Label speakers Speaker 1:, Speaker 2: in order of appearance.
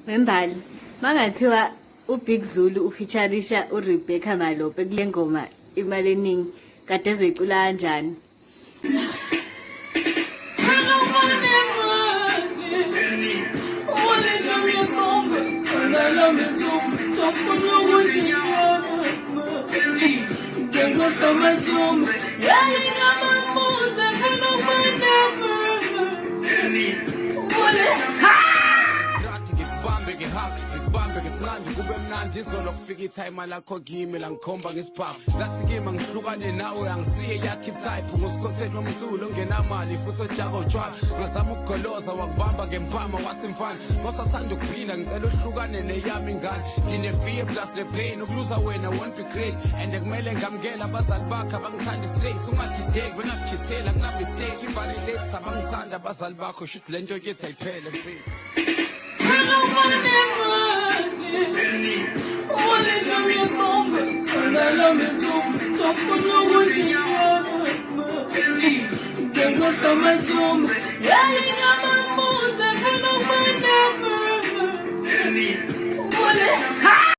Speaker 1: Mbali, mangathiwa uBig Zulu ufeatureisha uRebecca Malope kule ngoma imali eningi kade ezecula kanjani?
Speaker 2: Kube mnandi izolo kufika ithayima lakho kimi la ngikhomba ngesiphawu lathi kimi ngihlukane nawe angisiye yakhe itype ngosikhothelo omculo ongenamali futhi ojaka utshwala ngazama ukugoloza wakubamba ngempama wathi mfana ngosathanda ukuphinda ngicela uhlukane neyami ingane ngine-fear plus ne-pain ukuluza wena won't be great and kumele ngamukela abazali bakho abangithanda straight ungadideki bengakukhethela kunamistake invalidate abangithanda abazali bakho shuthi le nto kethi ayiphele mfethu.
Speaker 3: Tengo